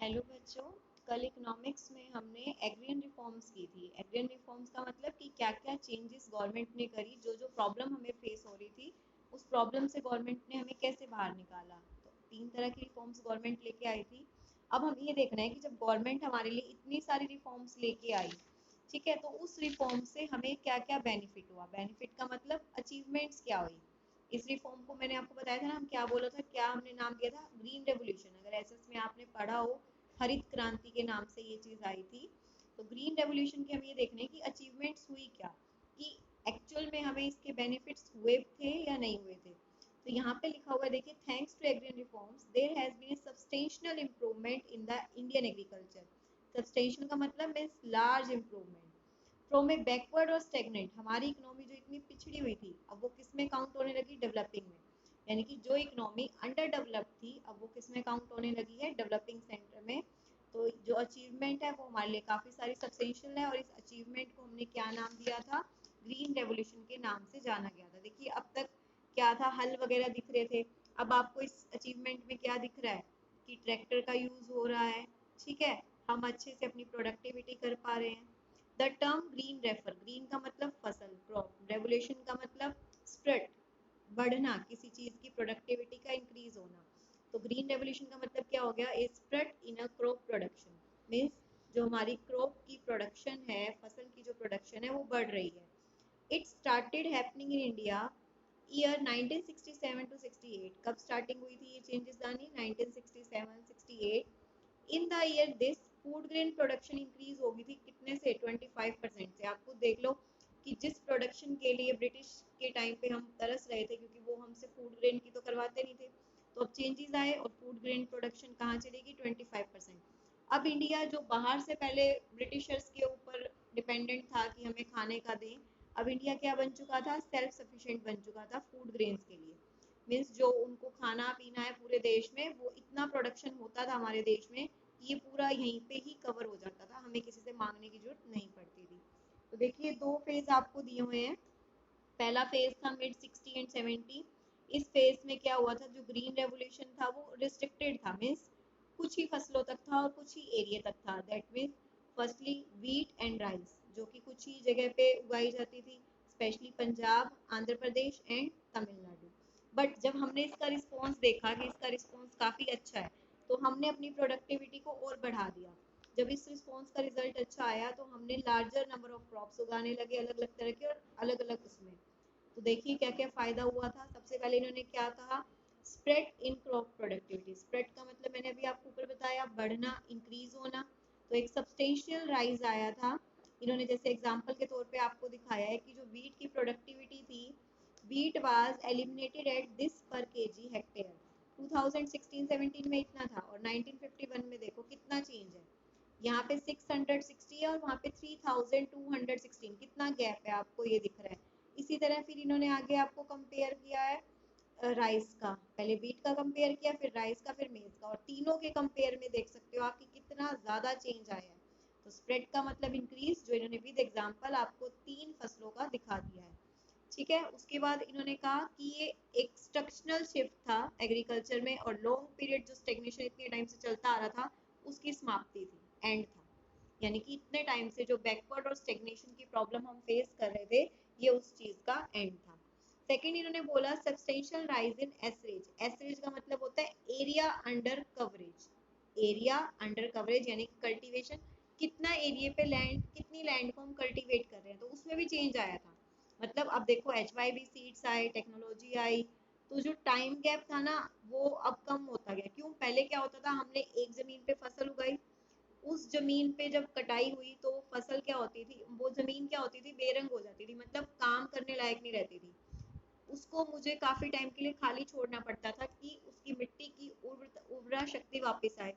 Hello बच्चों। कल economics में हमने एग्रीन रिफॉर्म्स की थी। एग्रीन रिफॉर्म्स का मतलब कि क्या क्या चेंजेस गवर्नमेंट ने करी, जो जो प्रॉब्लम हमें फेस हो रही थी उस प्रॉब्लम से गवर्नमेंट ने हमें कैसे बाहर निकाला। तो तीन तरह की रिफॉर्म्स गवर्नमेंट लेके आई थी। अब हम ये देखना है कि जब गवर्नमेंट हमारे लिए इतनी सारी रिफॉर्म्स लेके आई, ठीक है, तो उस रिफॉर्म से हमें क्या क्या बेनिफिट हुआ। बेनिफिट का मतलब अचीवमेंट्स क्या हुई। इस रिफॉर्म को मैंने आपको बताया था ना, हम क्या बोला था, क्या हमने नाम दिया था, ग्रीन रेवोल्यूशन। अगर एसएस में आपने पढ़ा हो, हरित क्रांति के नाम से ये चीज आई थी। तो ग्रीन रेवोल्यूशन के हम ये देखने की अचीवमेंट्स हुई क्या, कि एक्चुअल में हमें इसके बेनिफिट्स हुए थे या नहीं हुए थे। तो यहाँ पे लिखा हुआ है, देखिए, thanks to agrarian reforms there has been a substantial improvement in the Indian agriculture. Substantial का मतलब means large improvement from a backward और स्टेगनेंट। हमारी इकोनॉमी जो इतनी पिछड़ी हुई थी, अब वो किस में काउंट होने लगी, डेवलपिंग में। यानी कि जो इकोनॉमी अंडर डेवलप थी, अब वो किस में काउंट होने लगी है, डेवलपिंग सेंटर में। तो जो अचीवमेंट है वो हमारे लिए काफी सारी सब्सटेंशियल है, और इस अचीवमेंट को हमने क्या नाम दिया था, ग्रीन रेवोल्यूशन के नाम से जाना गया था। देखिए, अब तक क्या था, हल वगैरह दिख रहे थे। अब आपको इस अचीवमेंट में क्या दिख रहा है, कि ट्रैक्टर का यूज हो रहा है, ठीक है, हम अच्छे से अपनी प्रोडक्टिविटी कर पा रहे हैं। The term green refer, green का मतलब फसल, क्रॉप, रेवोल्यूशन का मतलब स्प्रेड, बढ़ना, किसी चीज की प्रोडक्टिविटी का इंक्रीज होना। तो ग्रीन रेवोल्यूशन का मतलब क्या हो गया, a spread in a crop production. Means जो हमारी क्रॉप की प्रोडक्शन है, फसल की जो प्रोडक्शन है वो बढ़ रही है। It started happening in India year 1967 to 68। कब स्टार्टिंग हुई थी ये चेंजेस आनी, 1967-68। In the year this food grain production increase होगी थी, कितने से, 25% से। आप खुद देख लो कि जिस प्रोडक्शन के लिए ब्रिटिश के टाइम पे हम तरस रहे थे, क्योंकि वो हमसे फूड ग्रेन की तो करवाते नहीं थे, तो अब चेंजेस आए और फूड ग्रेन प्रोडक्शन कहाँ चलेगी, 25%। अब इंडिया जो बाहर से पहले ब्रिटिशर्स के ऊपर डिपेंडेंट था कि हमें खाने का दें, अब इंडिया क्या बन चुका था, सेल्फ सफिशिएंट बन चुका था फूड ग्रेन्स के लिए। मीन्स जो उनको खाना पीना है पूरे देश में, वो इतना प्रोडक्शन होता था हमारे देश में, ये पूरा यहीं पे ही कवर हो जाता था, हमें किसी से मांगने की जरूरत नहीं पड़ती थी। तो देखिए, दो फेज आपको दिए हुए हैं। पहला फेज था मिड 60 एंड 70। इस फेज में क्या हुआ था, जो ग्रीन रेवोल्यूशन था वो रिस्ट्रिक्टेड था, मीन्स कुछ ही फसलों तक था और कुछ ही एरिया तक था। That means firstly wheat and rice, जो कि कुछ ही जगह पे उगाई जाती थी, specially Punjab, Andhra Pradesh and Tamil Nadu. But जब हमने इसका रिस्पॉन्स देखा कि इसका रिस्पॉन्स काफी अच्छा है, तो हमने अपनी प्रोडक्टिविटी को और बढ़ा दिया। जब इस रिस्पॉन्स का रिजल्ट अच्छा आया, तो हमने लार्जर नंबर ऑफ क्रॉप्स उगाने लगे, अलग अलग तरह के और अलग अलग उसमें। तो देखिए क्या क्या फायदा हुआ था। सबसे पहले इन्होंने क्या कहा, spread in crop productivity. Spread का मतलब मैंने अभी आपको ऊपर बताया, बढ़ना, इंक्रीज होना। तो एक सब्सटेंशियल राइज आया था। इन्होंने जैसे एग्जांपल के तौर पे आपको दिखाया है कि जो वीट की प्रोडक्टिविटी थी, wheat was eliminated at this पर केजी हेक्टेयर। 2016-17 में इतना था, और 1951 में देखो कितना चेंज है। यहाँ पे 660 है और वहाँ पे 3216, कितना गैप है आपको ये दिख रहा है। इसी तरह फिर इन्होंने आगे आपको कंपेयर किया है राइस का, पहले बीट का कंपेयर किया, फिर राइस का, फिर मेज का, और तीनों के कंपेयर में देख सकते हो आपकी कितना ज्यादा चेंज आया है। तो स्प्रेड का मतलब इंक्रीज, जो इन्होंने विद एग्जांपल आपको तीन फसलों का दिखा दिया है। ठीक है, उसके बाद इन्होंने कहा कि ये एक स्ट्रक्चरल शिफ्ट था एग्रीकल्चर में, और लॉन्ग पीरियड जो स्टेग्नेशन इतने टाइम से चलता आ रहा था, उसकी समाप्ति थी, एंड था। यानी कि इतने टाइम से जो बैकवर्ड और स्टेग्नेशन की प्रॉब्लम हम फेस कर रहे थे, ये उस चीज का एंड था। सेकेंड इन्होंने बोला सब्सटेंशियल राइज इन एसरेज। एसरेज का मतलब होता है area under coverage. Area under coverage यानी कल्टीवेशन, कितना एरिया पे लैंड, कितनी लैंड को हम कल्टीवेट कर रहे हैं, तो उसमें भी चेंज आया था। मतलब अब देखो, HYB सीड्स आए, टेक्नोलॉजी आई, तो जो टाइम गैप था ना, वो अब कम होता गया। क्यों, पहले क्या होता था, हमने एक जमीन पे फसल उगाई, उस जमीन पे जब कटाई हुई तो फसल क्या होती थी, वो जमीन क्या होती थी, बेरंग हो जाती थी, मतलब काम करने लायक नहीं रहती थी। उसको मुझे काफी टाइम के लिए खाली छोड़ना पड़ता था कि उसकी मिट्टी की उर्वरा शक्ति वापस आए।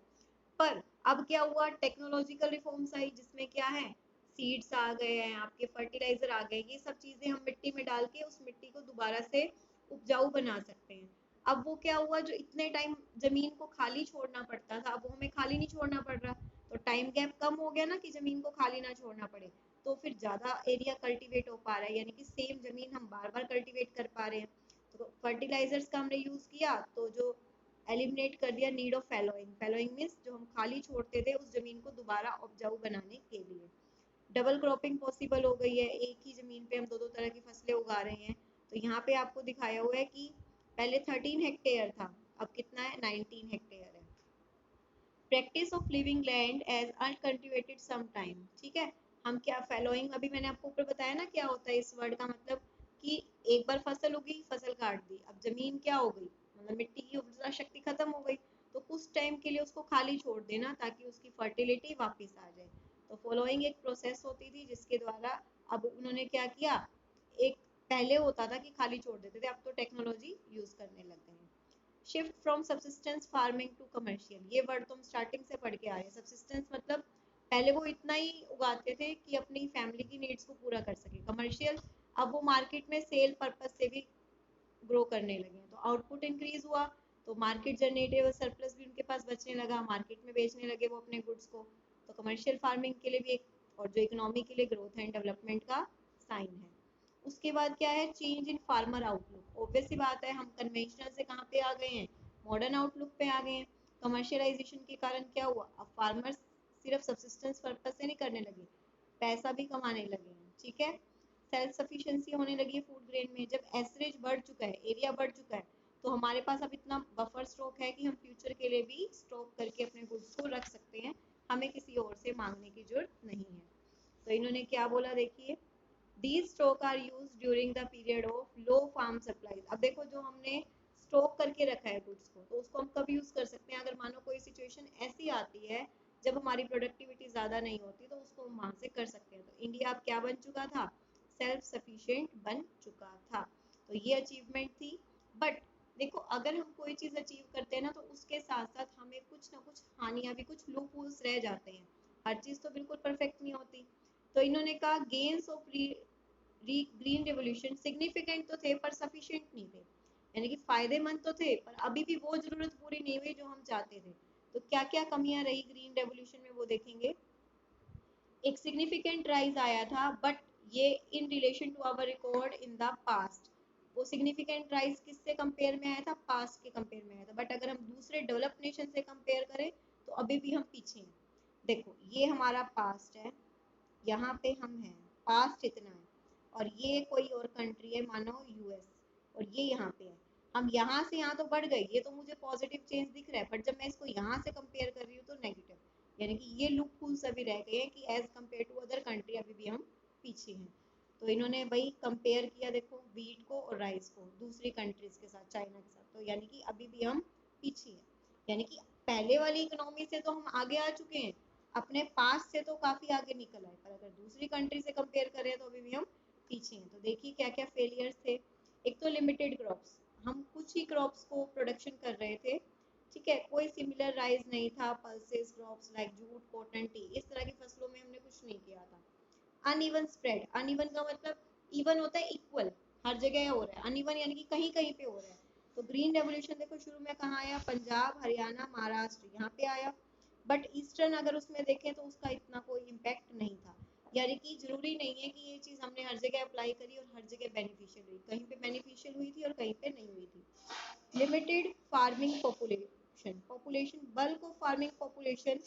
पर अब क्या हुआ, टेक्नोलॉजिकल रिफॉर्म्स आई, जिसमें क्या है, सीड्स आ गए हैं, आपके फर्टिलाइजर आ गए, ये सब चीजें हम मिट्टी में डाल के उस मिट्टी को दोबारा से उपजाऊ बना सकते हैं। अब वो क्या हुआ, जो इतने टाइम जमीन को खाली छोड़ना पड़ता था, अब वो हमें खाली नहीं छोड़ना पड़ रहा। तो टाइम गैप कम हो गया ना, कि जमीन को खाली ना छोड़ना पड़े, तो फिर ज्यादा एरिया कल्टीवेट हो पा रहा है, यानी कि सेम जमीन हम बार बार कल्टीवेट कर पा रहे हैं। तो फर्टिलाइजर्स का हमने यूज किया, तो जो एलिमिनेट कर दिया नीड ऑफ फैलोइंग। फैलोइंग मीन्स जो हम खाली छोड़ते थे उस जमीन को दोबारा उपजाऊ बनाने के लिए। डबल क्रॉपिंग पॉसिबल हो गई है, एक ही जमीन पे हम दो दो तरह की फसलें उगा रहे हैं। तो यहाँ पे आपको दिखाया हुआ है कि पहले 13 हेक्टेयर था, अब कितना है 19 हेक्टेयर है। Practice of living land as uncultivated some time, ठीक है। हम क्या फैलोइंग, अभी मैंने आपको ऊपर बताया ना क्या होता है इस वर्ड का मतलब, कि एक बार फसल उगी, फसल काट दी, अब जमीन क्या हो गई, मतलब मिट्टी की उपजा शक्ति खत्म हो गई, तो कुछ टाइम के लिए उसको खाली छोड़ देना ताकि उसकी फर्टिलिटी वापस आ जाए। तो फॉलोइंग एक प्रोसेस होती थी जिसके द्वारा अब उन्होंने क्या किया, एक पहले होता था कि खाली छोड़ देते थे, अब तो टेक्नोलॉजी यूज करने लग गए हैं। Shift from subsistence farming to commercial, ये वर्ड तो हम स्टार्टिंग से पढ़ के आ रहे हैं। सब्सिस्टेंस मतलब पहले वो इतना ही उगाते थे कि अपनी फैमिली की नीड्स को पूरा कर सके। कमर्शियल, अब वो मार्केट में सेल पर्पज से भी ग्रो करने लगे हैं। तो आउटपुट इंक्रीज हुआ तो मार्केट जनरेटेबल सरप्लस भी उनके पास बचने लगा, मार्केट में बेचने लगे वो अपने गुड्स को। तो कमर्शियल फार्मिंग के लिए भी एक, और जो इकोनॉमी के लिए ग्रोथ एंड डेवलपमेंट का साइन है। उसके बाद क्या है, change in farmer outlook. Obvious सी बात है, हम कन्वेंशनल से कहाँ पे आ गए हैं, मॉडर्न आउटलुक पे आ गए हैं। कमर्शियलाइजेशन के कारण क्या हुआ, अब फार्मर्स सिर्फ सब्सिस्टेंस पर्पज से नहीं करने लगे, पैसा भी कमाने लगे हैं, ठीक है। सेल्फ सफिशिएंसी होने लगी है फूड ग्रेन में। जब एसरेज बढ़ चुका है, एरिया बढ़ चुका है, तो हमारे पास अब इतना बफर स्टॉक है कि हम फ्यूचर के लिए भी स्टॉक करके अपने गुड्स को रख सकते हैं, हमें किसी और से मांगने की जरूरत नहीं है। तो इन्होंने क्या बोला देखिए, These stock are used during the period of low farm supplies। अब देखो जो हमने स्टॉक करके रखा है गुड्स को, तो उसको हम कब यूज कर सकते हैं, अगर मानो कोई सिचुएशन ऐसी आती है जब हमारी प्रोडक्टिविटी ज्यादा नहीं होती, तो उसको हम वहां से कर सकते हैं। तो इंडिया अब क्या बन चुका था, सेल्फ सफिशिएंट बन चुका था। तो ये अचीवमेंट थी। बट देखो अगर हम कोई चीज अचीव करते हैं ना, तो उसके साथ साथ हमें कुछ ना कुछ हानियां भी, कुछ लूप होल्स रह जाते हैं, हर चीज तो बिल्कुल परफेक्ट नहीं होती। तो इन्होंने कहा gains of green revolution significant तो थे पर सफिशिएंट नहीं थे, यानी कि फायदेमंद तो थे पर अभी भी वो जरूरत पूरी नहीं हुई जो हम चाहते थे। तो क्या क्या कमियां रही ग्रीन रेवोल्यूशन में वो देखेंगे। एक सिग्निफिकेंट राइज आया था, बट ये in relation to our record in the past. वो सिग्निफिकेंट राइज किससे कंपेयर में आया था, पास्ट के कंपेयर में आया था। बट अगर हम दूसरे डेवलप नेशन से कंपेयर करें तो अभी भी हम पीछे हैं। देखो ये हमारा पास्ट है, यहाँ पे हम हैं, पास्ट इतना है, और ये कोई और कंट्री है मानो यूएस, और ये यहाँ पे है। हम यहाँ से यहाँ तो बढ़ गए, ये तो मुझे पॉजिटिव चेंज दिख रहा है, बट जब मैं इसको यहाँ से कंपेयर कर रही हूँ तो नेगेटिव, यानी कि ये लूप होल्स अभी रह गए हैं कि as compared to other country अभी भी हम पीछे हैं। तो इन्होंने भाई कंपेयर किया, देखो वीट को और राइस को दूसरी कंट्रीज के साथ, चाइना के साथ, तो यानी कि अभी भी हम पीछे हैं। यानी कि पहले वाली इकोनॉमी से तो हम आगे आ चुके हैं, अपने पास से तो काफी आगे निकल आए, पर अगर दूसरी कंट्री से कंपेयर करें तो अभी भी हम पीछे हैं। तो देखिए क्या क्या फेलियर्स थे। एक तो लिमिटेड क्रॉप्स, हम कुछ ही क्रॉप्स को प्रोडक्शन कर रहे थे, ठीक है, कोई सिमिलर राइज नहीं था। Pulses crops like jute, cotton, T, इस तरह की फसलों में हमने कुछ नहीं किया था। अनइवन स्प्रेड, अनइवन का मतलब इवन होता है इक्वल, हर जगह हो रहा है, अनइवन यानी कि कहीं कहीं पे हो रहा है। तो ग्रीन रेवोल्यूशन देखो शुरू में कहाँ आया, पंजाब, हरियाणा, महाराष्ट्र, यहाँ पे आया। बट ईस्टर्न अगर उसमें देखें तो उसका इतना कोई इम्पैक्ट नहीं था। यानी कि जरूरी नहीं है कि ये चीज हमने हर जगह अप्लाई करी और हर जगह बेनिफिशियल हुई, कहीं पे बेनिफिशियल हुई थी और कहीं पे नहीं हुई थी। Limited farming population, population bulk of farming population,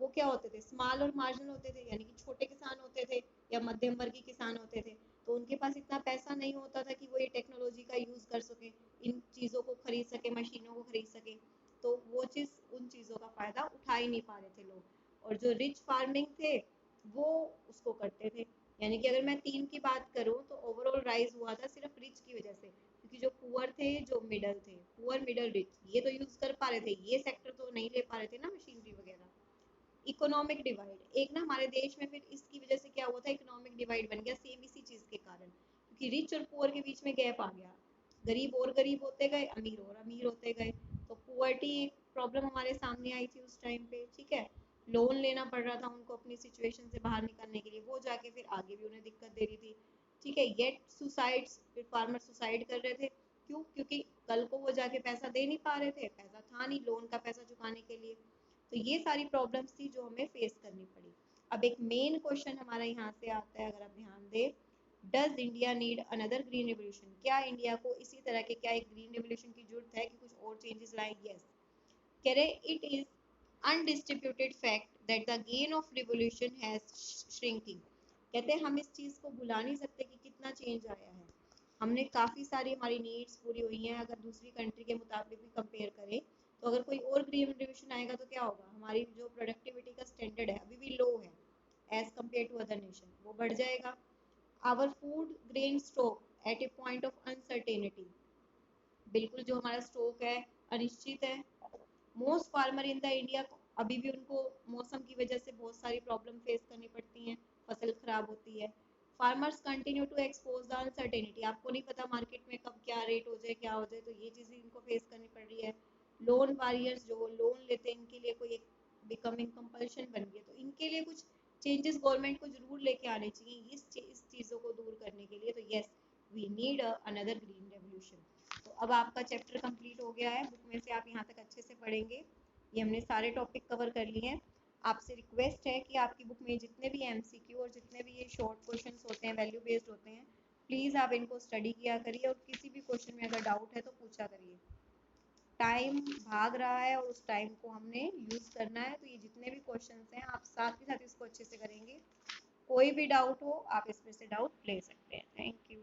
वो क्या होते थे, स्मॉल और मार्जिनल होते थे, यानी कि छोटे किसान होते थे या मध्यम वर्गीय किसान होते थे। तो उनके पास इतना पैसा नहीं होता था कि वो ये टेक्नोलॉजी का यूज कर सके, इन चीजों को खरीद सके, मशीनों को खरीद सके। तो वो चीज, उन चीजों का फायदा उठा ही नहीं पा रहे थे लोग। और जो रिच फार्मिंग थे वो उसको करते थे। यानी कि अगर मैं 3 की बात करूं तो ओवरऑल राइज हुआ था सिर्फ रिच की वजह से, क्योंकि जो पुअर थे, जो मिडल थे, पुअर मिडल रिच, ये तो यूज कर पा रहे थे, ये सेक्टर तो नहीं ले पा रहे थे ना मशीनरी वगैरह। इकोनॉमिक डिवाइड, एक ना हमारे देश में फिर इसकी वजह से क्या हुआ था, इकोनॉमिक डिवाइड बन गया सेम इसी चीज के कारण, क्योंकि रिच और पुअर के बीच में गैप आ गया, गरीब और गरीब होते गए, अमीर और अमीर होते गए। तो पुअर्टी एक प्रॉब्लम हमारे सामने आई थी उस टाइम पे, ठीक है। लोन लेना पड़ रहा था उनको अपनी सिचुएशन से बाहर निकलने के लिए, वो जाके फिर आगे भी उन्हें दिक्कत दे रही थी, ठीक है। येट सुसाइड्स, फिर फार्मर सुसाइड कर रहे थे, क्यों, क्योंकि कल को वो जाके पैसा दे नहीं पा रहे थे, पैसा था नहीं लोन का पैसा चुकाने के लिए। तो ये सारी प्रॉब्लम्स थी जो हमें फेस करनी पड़ी। अब एक मेन क्वेश्चन हमारा यहाँ से आता है, अगर आप ध्यान दें, does India need another green revolution, क्या इंडिया को इसी तरह के, क्या एक ग्रीन रेवोल्यूशन की जरूरत है कि कुछ और चेंजेस लाए, यस। कह रहे it is undistributed fact that the gain of revolution has shrinking. कहते हैं हम इस चीज को भुला नहीं सकते कि कितना चेंज आया है। हमने काफी सारी हमारी नीड्स पूरी हुई हैं, अगर दूसरी कंट्री के मुताबिक भी कंपेयर करें तो अगर कोई और ग्रीन रिवोल्यूशन आएगा तो क्या होगा, हमारी जो प्रोडक्टिविटी का स्टैंडर्ड है अभी भी लो है as compared to other nation, वो बढ़ जाएगा। Our food grain stock at a point of uncertainty, बिल्कुल जो हमारा स्टॉक है अनिश्चित है। Most farmer in the India, अभी भी उनको मौसम की वजह से बहुत सारी प्रॉब्लम फेस करनी पड़ती हैं, फसल खराब होती है। Farmers continue to expose the uncertainty, आपको नहीं पता मार्केट में कब क्या रेट हो जाए क्या हो जाए, तो ये चीज़ें इनको फेस करनी पड़ रही है। लोन वारियर्स जो लोन लेते हैं इनके लिए कोई एक बिकमिंग कंपल्शन बन गया, तो इनके लिए कुछ चेंजेस गवर्नमेंट को जरूर लेके आने चाहिए इस चीज़ों को दूर करने के लिए। तो yes, we need another green revolution. तो अब आपका चैप्टर कंप्लीट हो गया है, बुक में से आप यहाँ तक अच्छे से पढ़ेंगे। ये हमने सारे टॉपिक कवर कर लिए हैं। आपसे रिक्वेस्ट है कि आपकी बुक में जितने भी एमसीक्यू और जितने भी ये शॉर्ट क्वेश्चंस होते हैं वैल्यू बेस्ड होते हैं, प्लीज़ आप इनको स्टडी किया करिए और किसी भी क्वेश्चन में अगर डाउट है तो पूछा करिए। टाइम भाग रहा है और उस टाइम को हमने यूज़ करना है, तो ये जितने भी क्वेश्चंस हैं आप साथ ही साथ इसको अच्छे से करेंगे। कोई भी डाउट हो आप इसमें से डाउट ले सकते हैं। Thank you.